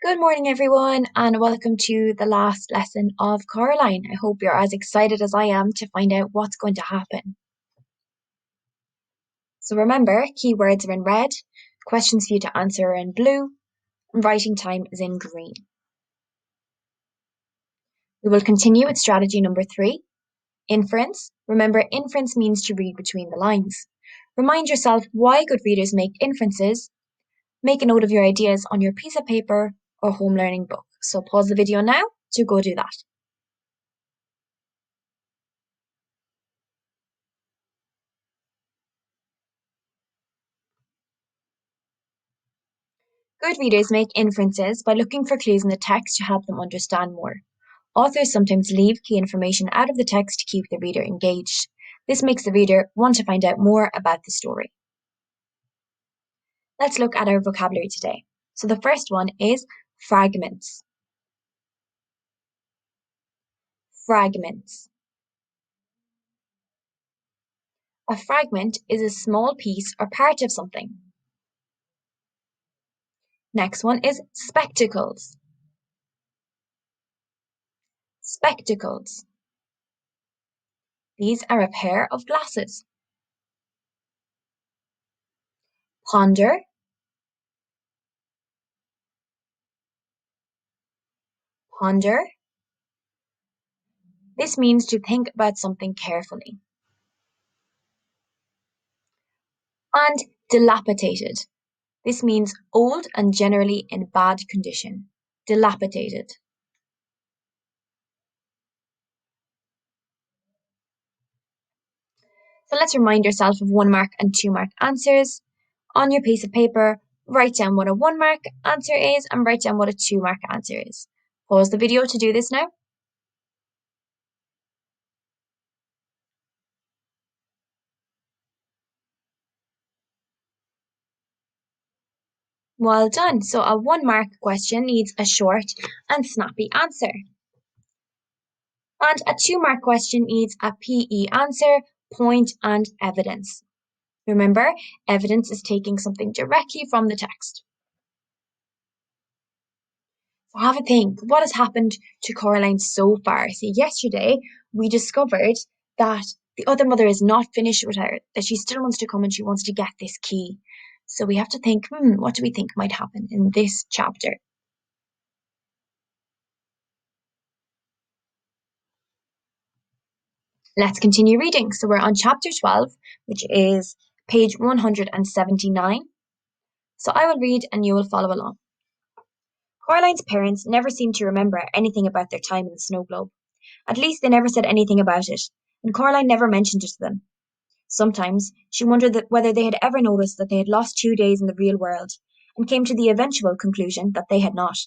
Good morning, everyone, and welcome to the last lesson of Coraline. I hope you're as excited as I am to find out what's going to happen. So remember, keywords are in red, questions for you to answer are in blue, and writing time is in green. We will continue with strategy number 3, inference. Remember, inference means to read between the lines. Remind yourself why good readers make inferences. Make a note of your ideas on your piece of paper or home learning book. So pause the video now to go do that. Good readers make inferences by looking for clues in the text to help them understand more. Authors sometimes leave key information out of the text to keep the reader engaged. This makes the reader want to find out more about the story. Let's look at our vocabulary today. So the first one is fragments. Fragments. A fragment is a small piece or part of something. Next one is spectacles. Spectacles. These are a pair of glasses. Ponder. Ponder. This means to think about something carefully. And dilapidated. This means old and generally in bad condition. Dilapidated. So let's remind yourself of 1 mark and 2 mark answers. On your piece of paper, write down what a 1 mark answer is and write down what a 2 mark answer is. Pause the video to do this now. Well done. So a 1 mark question needs a short and snappy answer. And a 2 mark question needs a PE answer, point and evidence. Remember, evidence is taking something directly from the text. So have a think, what has happened to Coraline so far? See, yesterday we discovered that the other mother is not finished with her, that she still wants to come and she wants to get this key. So we have to think, what do we think might happen in this chapter? Let's continue reading. So we're on chapter 12, which is page 179. So I will read and you will follow along. Coraline's parents never seemed to remember anything about their time in the snow globe. At least they never said anything about it, and Coraline never mentioned it to them. Sometimes she wondered whether they had ever noticed that they had lost 2 days in the real world, and came to the eventual conclusion that they had not.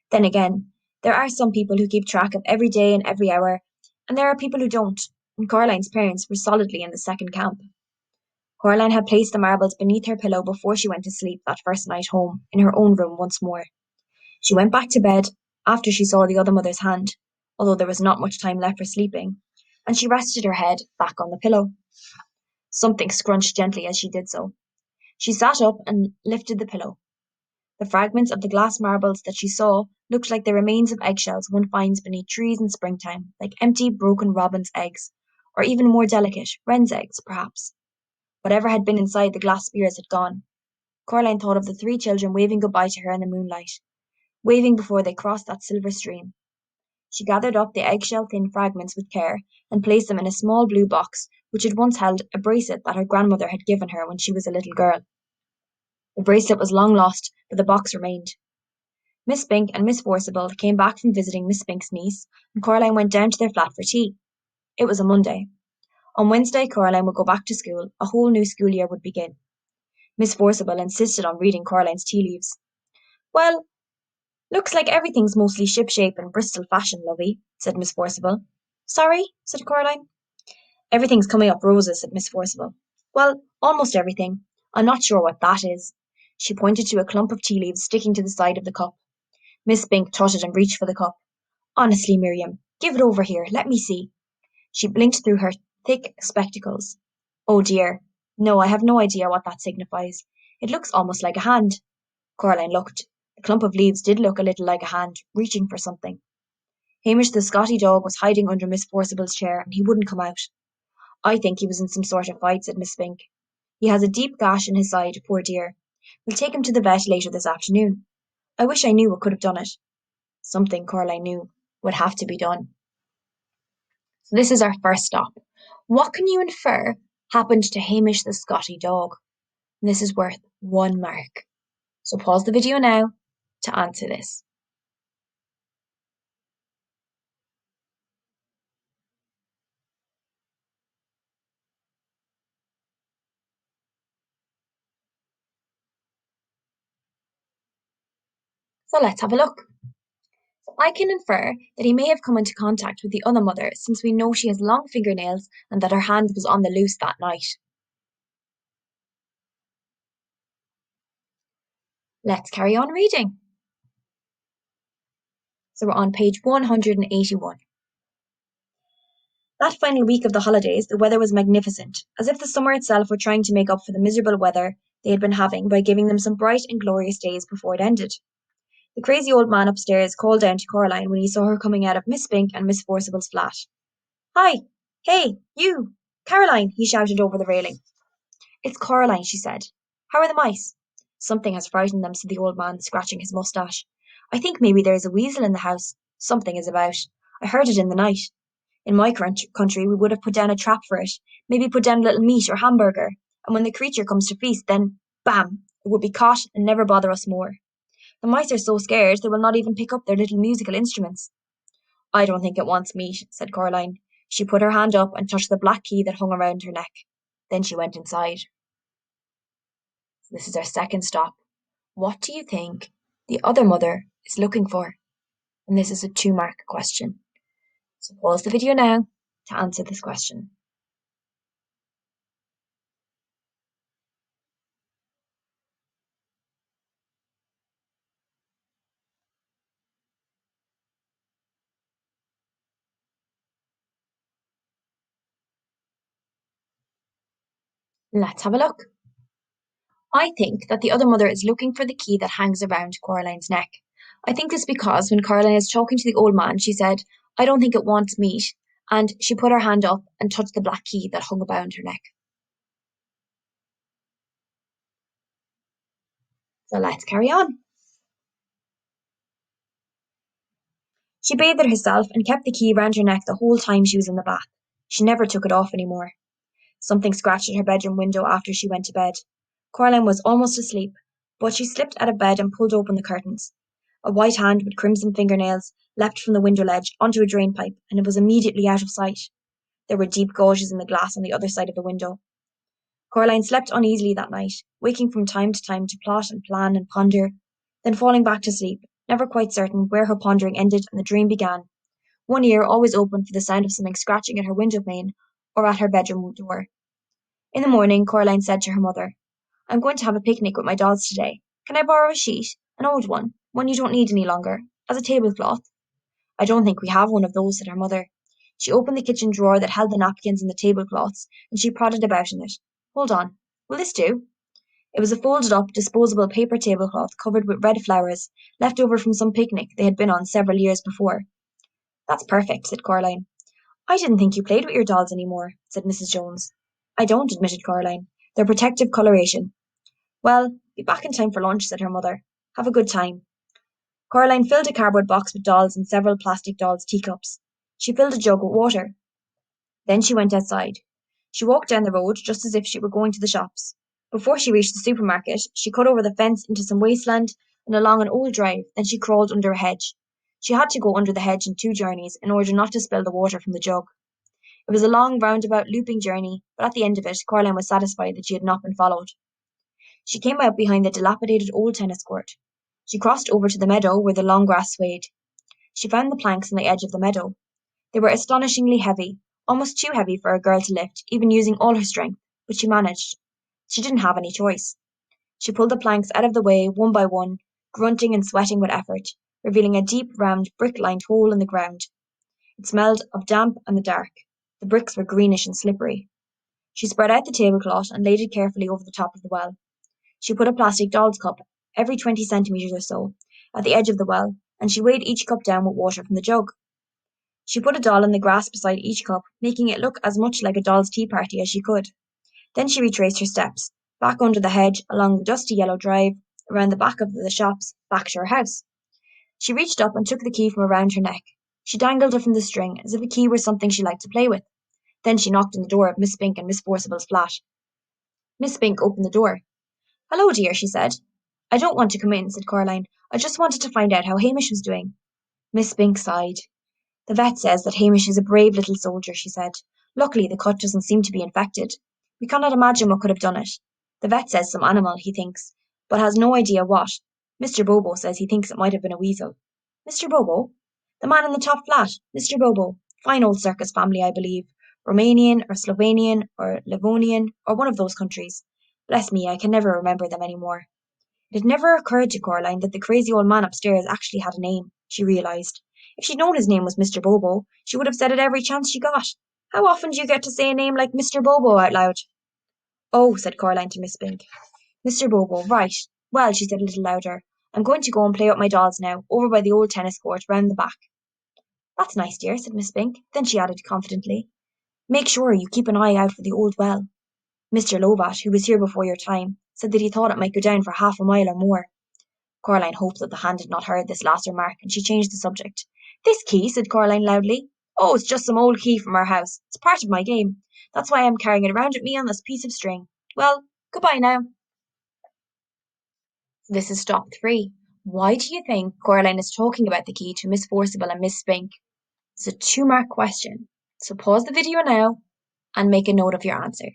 Then again, there are some people who keep track of every day and every hour, and there are people who don't, and Coraline's parents were solidly in the second camp. Coraline had placed the marbles beneath her pillow before she went to sleep that first night home, in her own room once more. She went back to bed after she saw the other mother's hand, although there was not much time left for sleeping, and she rested her head back on the pillow. Something scrunched gently as she did so. She sat up and lifted the pillow. The fragments of the glass marbles that she saw looked like the remains of eggshells one finds beneath trees in springtime, like empty, broken robin's eggs, or even more delicate, wren's eggs, perhaps. Whatever had been inside the glass spheres had gone. Coraline thought of the 3 children waving goodbye to her in the moonlight, waving before they crossed that silver stream. She gathered up the eggshell-thin fragments with care and placed them in a small blue box which had once held a bracelet that her grandmother had given her when she was a little girl. The bracelet was long lost, but the box remained. Miss Spink and Miss Forcible came back from visiting Miss Spink's niece, and Coraline went down to their flat for tea. It was a Monday. On Wednesday, Coraline would go back to school. A whole new school year would begin. Miss Forcible insisted on reading Coraline's tea leaves. "Well, looks like everything's mostly shipshape and Bristol fashion, lovey," said Miss Forcible. "Sorry?" said Coraline. "Everything's coming up roses," said Miss Forcible. "Well, almost everything. I'm not sure what that is." She pointed to a clump of tea leaves sticking to the side of the cup. Miss Spink tutted and reached for the cup. "Honestly, Miriam, give it over here. Let me see." She blinked through her thick spectacles. "Oh dear. No, I have no idea what that signifies. It looks almost like a hand." Coraline looked. The clump of leaves did look a little like a hand, reaching for something. Hamish the Scotty dog was hiding under Miss Forcible's chair, and he wouldn't come out. I think he was in some sort of fight, said Miss Spink. He has a deep gash in his side, poor dear. We'll take him to the vet later this afternoon. I wish I knew what could have done it. Something Coraline knew would have to be done. So this is our first stop. What can you infer happened to Hamish the Scotty dog? And this is worth 1 mark. So pause the video now to answer this. So let's have a look. So I can infer that he may have come into contact with the other mother, since we know she has long fingernails and that her hand was on the loose that night. Let's carry on reading. So we're on page 181. That final week of the holidays, the weather was magnificent, as if the summer itself were trying to make up for the miserable weather they had been having by giving them some bright and glorious days before it ended. The crazy old man upstairs called down to Coraline when he saw her coming out of Miss Spink and Miss Forcible's flat. "Hi! Hey, you! Caroline!" he shouted over the railing. "It's Coraline," she said. "How are the mice?" "Something has frightened them," said the old man, scratching his moustache. "I think maybe there is a weasel in the house. Something is about. I heard it in the night. In my country we would have put down a trap for it, maybe put down a little meat or hamburger, and when the creature comes to feast, then, bam, it would be caught and never bother us more. The mice are so scared they will not even pick up their little musical instruments." "I don't think it wants meat," said Coraline. She put her hand up and touched the black key that hung around her neck. Then she went inside. So this is our second stop. What do you think the other mother is looking for? And this is a 2-mark question. So pause the video now to answer this question. Let's have a look. I think that the other mother is looking for the key that hangs around Coraline's neck. I think this because when Coraline is talking to the old man, she said, "I don't think it wants meat," and she put her hand up and touched the black key that hung around her neck. So let's carry on. She bathed herself and kept the key round her neck the whole time she was in the bath. She never took it off any more. Something scratched at her bedroom window after she went to bed. Coraline was almost asleep, but she slipped out of bed and pulled open the curtains. A white hand with crimson fingernails leapt from the window ledge onto a drain pipe, and it was immediately out of sight. There were deep gouges in the glass on the other side of the window. Coraline slept uneasily that night, waking from time to time to plot and plan and ponder, then falling back to sleep, never quite certain where her pondering ended and the dream began, one ear always open for the sound of something scratching at her window pane or at her bedroom door. In the morning, Coraline said to her mother, "I'm going to have a picnic with my dolls today. Can I borrow a sheet? An old one you don't need any longer, as a tablecloth?" "I don't think we have one of those," said her mother. She opened the kitchen drawer that held the napkins and the tablecloths, and she prodded about in it. "Hold on. Will this do?" It was a folded-up, disposable paper tablecloth covered with red flowers, left over from some picnic they had been on several years before. "That's perfect," said Coraline. "I didn't think you played with your dolls any more," said Mrs. Jones. "I don't," admitted Coraline. "They're protective coloration." "Well, be back in time for lunch," said her mother. "Have a good time." Coraline filled a cardboard box with dolls and several plastic dolls' teacups. She filled a jug with water. Then she went outside. She walked down the road just as if she were going to the shops. Before she reached the supermarket, she cut over the fence into some wasteland and along an old drive, then she crawled under a hedge. She had to go under the hedge in 2 journeys in order not to spill the water from the jug. It was a long, roundabout, looping journey, but at the end of it, Coraline was satisfied that she had not been followed. She came out behind the dilapidated old tennis court. She crossed over to the meadow where the long grass swayed. She found the planks on the edge of the meadow. They were astonishingly heavy, almost too heavy for a girl to lift, even using all her strength, but she managed. She didn't have any choice. She pulled the planks out of the way one by one, grunting and sweating with effort, revealing a deep, round, brick-lined hole in the ground. It smelled of damp and the dark. The bricks were greenish and slippery. She spread out the tablecloth and laid it carefully over the top of the well. She put a plastic doll's cup every 20 centimetres or so, at the edge of the well, and she weighed each cup down with water from the jug. She put a doll in the grass beside each cup, making it look as much like a doll's tea party as she could. Then she retraced her steps, back under the hedge, along the dusty yellow drive, around the back of the shops, back to her house. She reached up and took the key from around her neck. She dangled it from the string, as if a key were something she liked to play with. Then she knocked on the door of Miss Spink and Miss Forcible's flat. Miss Spink opened the door. "Hello, dear," she said. "I don't want to come in," said Coraline. "I just wanted to find out how Hamish was doing." Miss Spink sighed. "The vet says that Hamish is a brave little soldier," she said. "Luckily the cut doesn't seem to be infected. We cannot imagine what could have done it. The vet says some animal, he thinks, but has no idea what. Mr. Bobo says he thinks it might have been a weasel." "Mr. Bobo?" "The man in the top flat. Mr. Bobo. Fine old circus family, I believe. Romanian or Slovenian or Livonian or one of those countries. Bless me, I can never remember them any more." It had never occurred to Coraline that the crazy old man upstairs actually had a name, she realised. If she'd known his name was Mr. Bobo, she would have said it every chance she got. "How often do you get to say a name like Mr. Bobo out loud?" "Oh," said Coraline to Miss Spink. "Mr. Bobo, right. Well," she said a little louder, "I'm going to go and play with my dolls now, over by the old tennis court, round the back." "That's nice, dear," said Miss Spink. Then she added confidently, "Make sure you keep an eye out for the old well. Mr. Lovat, who was here before your time, said that he thought it might go down for half a mile or more." Coraline hoped that the hand had not heard this last remark, and she changed the subject. "This key," said Coraline loudly. "Oh, it's just some old key from our house. It's part of my game. That's why I'm carrying it around with me on this piece of string. Well, goodbye now." This is stop 3. Why do you think Coraline is talking about the key to Miss Forcible and Miss Spink? It's a 2-mark question. So pause the video now and make a note of your answer.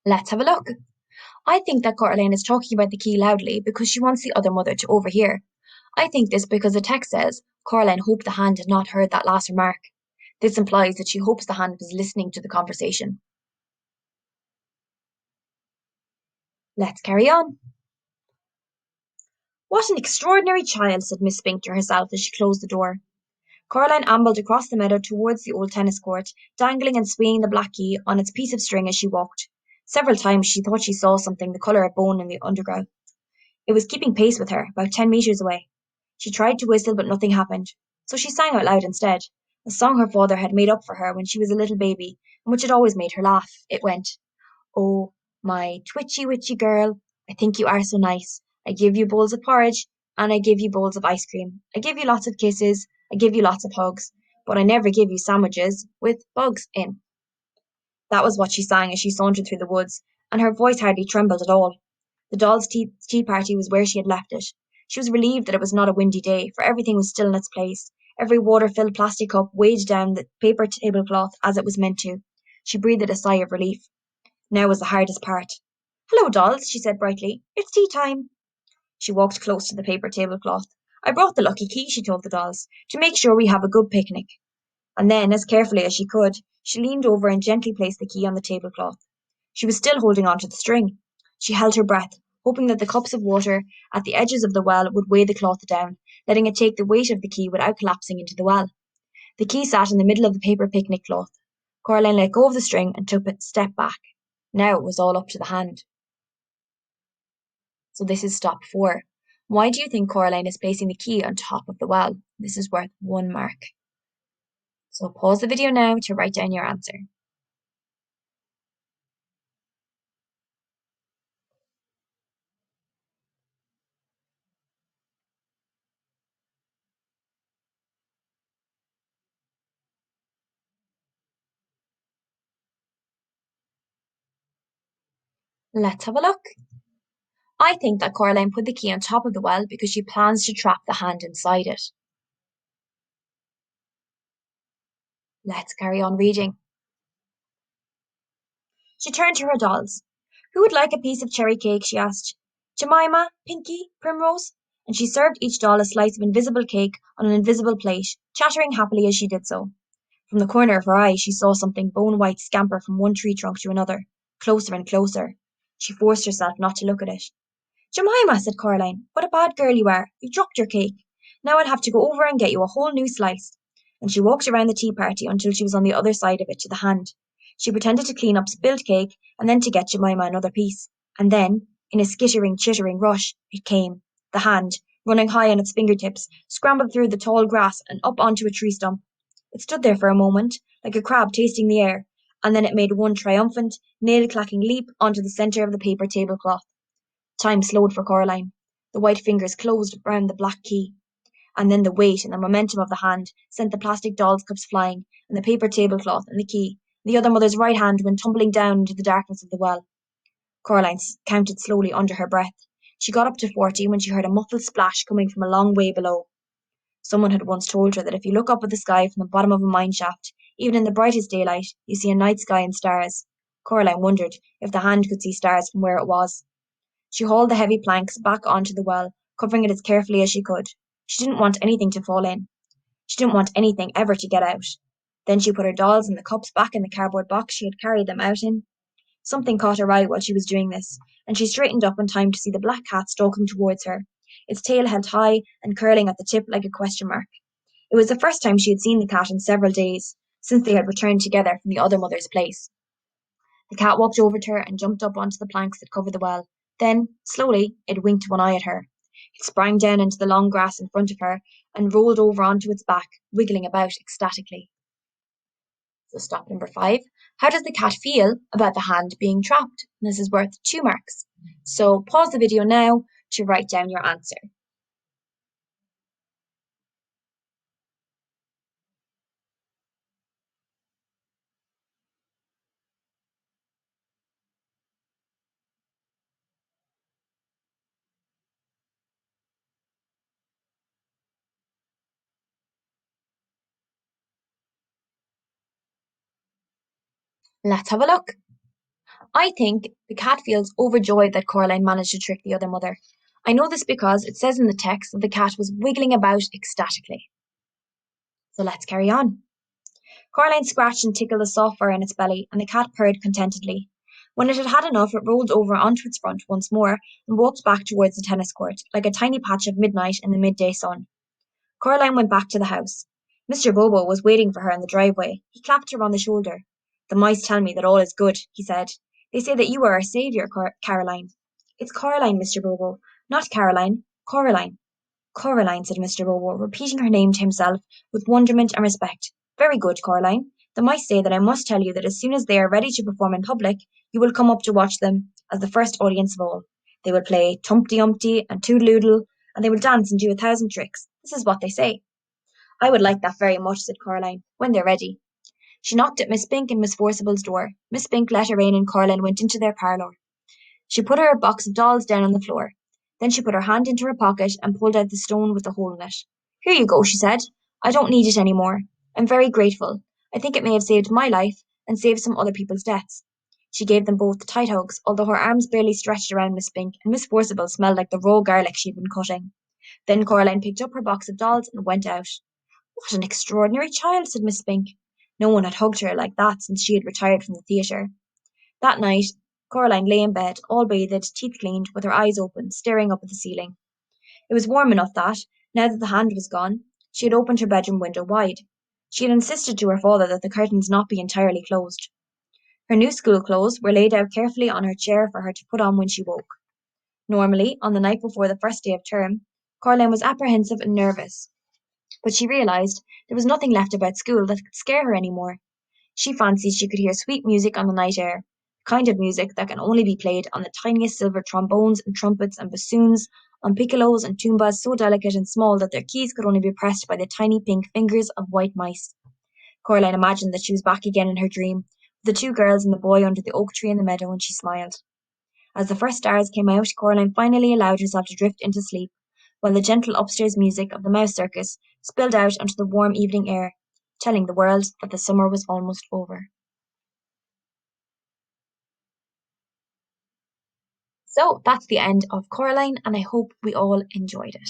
Let's have a look. I think that Coraline is talking about the key loudly because she wants the other mother to overhear. I think this because the text says Coraline hoped the hand had not heard that last remark. This implies that she hopes the hand was listening to the conversation. Let's carry on. "What an extraordinary child," said Miss Spink to herself as she closed the door. Coraline ambled across the meadow towards the old tennis court, dangling and swinging the black key on its piece of string as she walked. Several times she thought she saw something the colour of bone in the undergrowth. It was keeping pace with her, about 10 metres away. She tried to whistle, but nothing happened, so she sang out loud instead, a song her father had made up for her when she was a little baby, and which had always made her laugh. It went, "Oh, my twitchy witchy girl, I think you are so nice. I give you bowls of porridge, and I give you bowls of ice cream. I give you lots of kisses, I give you lots of hugs, but I never give you sandwiches with bugs in." That was what she sang as she sauntered through the woods, and her voice hardly trembled at all. The dolls' tea party was where she had left it. She was relieved that it was not a windy day, for everything was still in its place. Every water-filled plastic cup weighed down the paper tablecloth as it was meant to. She breathed a sigh of relief. Now was the hardest part. "Hello, dolls," she said brightly. "It's tea time." She walked close to the paper tablecloth. "I brought the lucky key," she told the dolls, "to make sure we have a good picnic." And then, as carefully as she could, she leaned over and gently placed the key on the tablecloth. She was still holding on to the string. She held her breath, hoping that the cups of water at the edges of the well would weigh the cloth down, letting it take the weight of the key without collapsing into the well. The key sat in the middle of the paper picnic cloth. Coraline let go of the string and took a step back. Now it was all up to the hand. So this is stop 4. Why do you think Coraline is placing the key on top of the well? This is worth 1 mark. So pause the video now to write down your answer. Let's have a look. I think that Coraline put the key on top of the well because she plans to trap the hand inside it. Let's carry on reading. She turned to her dolls. "Who would like a piece of cherry cake?" she asked. "Jemima, Pinky, Primrose?" And she served each doll a slice of invisible cake on an invisible plate, chattering happily as she did so. From the corner of her eye she saw something bone-white scamper from one tree trunk to another, closer and closer. She forced herself not to look at it. "Jemima," said Coraline, "what a bad girl you are. You've dropped your cake." Now I'll have to go over and get you a whole new slice." And she walked around the tea party until she was on the other side of it to the hand. She pretended to clean up spilled cake and then to get Jemima another piece. And then, in a skittering, chittering rush, it came. The hand, running high on its fingertips, scrambled through the tall grass and up onto a tree stump. It stood there for a moment, like a crab tasting the air, and then it made one triumphant, nail-clacking leap onto the centre of the paper tablecloth. Time slowed for Coraline. The white fingers closed round the black key. And then the weight and the momentum of the hand sent the plastic doll's cups flying, and the paper tablecloth and the key. The other mother's right hand went tumbling down into the darkness of the well. Coraline counted slowly under her breath. She got up to 40 when she heard a muffled splash coming from a long way below. Someone had once told her that if you look up at the sky from the bottom of a mine shaft, even in the brightest daylight, you see a night sky and stars. Coraline wondered if the hand could see stars from where it was. She hauled the heavy planks back onto the well, covering it as carefully as she could. She didn't want anything to fall in. She didn't want anything ever to get out. Then she put her dolls and the cups back in the cardboard box she had carried them out in. Something caught her eye while she was doing this, and she straightened up in time to see the black cat stalking towards her, its tail held high and curling at the tip like a question mark. It was the first time she had seen the cat in several days, since they had returned together from the other mother's place. The cat walked over to her and jumped up onto the planks that covered the well. Then, slowly, it winked one eye at her. It sprang down into the long grass in front of her and rolled over onto its back, wiggling about ecstatically. So stop number 5. How does the cat feel about the hand being trapped? And this is worth 2 marks. So pause the video now to write down your answer. Let's have a look. I think the cat feels overjoyed that Coraline managed to trick the other mother. I know this because it says in the text that the cat was wiggling about ecstatically. So let's carry on. Coraline scratched and tickled the soft fur in its belly, and the cat purred contentedly. When it had had enough, it rolled over onto its front once more and walked back towards the tennis court, like a tiny patch of midnight in the midday sun. Coraline went back to the house. Mr. Bobo was waiting for her in the driveway. He clapped her on the shoulder. "The mice tell me that all is good," he said. "They say that you are our saviour, Caroline." "It's Coraline, Mr. Bobo, not Caroline. Coraline." "Coraline," said Mr. Bobo, repeating her name to himself with wonderment and respect. "Very good, Coraline. The mice say that I must tell you that as soon as they are ready to perform in public, you will come up to watch them as the first audience of all. They will play Tumpty Umpty and Toodle-Oodle, and they will dance and do 1,000 tricks. This is what they say." "I would like that very much," said Coraline, "when they're ready." She knocked at Miss Spink and Miss Forcible's door. Miss Spink let her in and Coraline went into their parlour. She put her box of dolls down on the floor. Then she put her hand into her pocket and pulled out the stone with the hole in it. "Here you go," she said. "I don't need it any more. I'm very grateful. I think it may have saved my life and saved some other people's deaths." She gave them both tight hugs, although her arms barely stretched around Miss Spink, and Miss Forcible smelled like the raw garlic she'd been cutting. Then Coraline picked up her box of dolls and went out. "What an extraordinary child," said Miss Spink. No one had hugged her like that since she had retired from the theatre. That night, Coraline lay in bed, all bathed, teeth cleaned, with her eyes open, staring up at the ceiling. It was warm enough that, now that the hand was gone, she had opened her bedroom window wide. She had insisted to her father that the curtains not be entirely closed. Her new school clothes were laid out carefully on her chair for her to put on when she woke. Normally, on the night before the first day of term, Coraline was apprehensive and nervous, but she realised there was nothing left about school that could scare her any more. She fancied she could hear sweet music on the night air, the kind of music that can only be played on the tiniest silver trombones and trumpets and bassoons, on piccolos and tumbas so delicate and small that their keys could only be pressed by the tiny pink fingers of white mice. Coraline imagined that she was back again in her dream, with the 2 girls and the boy under the oak tree in the meadow, and she smiled. As the first stars came out, Coraline finally allowed herself to drift into sleep, while the gentle upstairs music of the mouse circus spilled out onto the warm evening air, telling the world that the summer was almost over. So that's the end of Coraline, and I hope we all enjoyed it.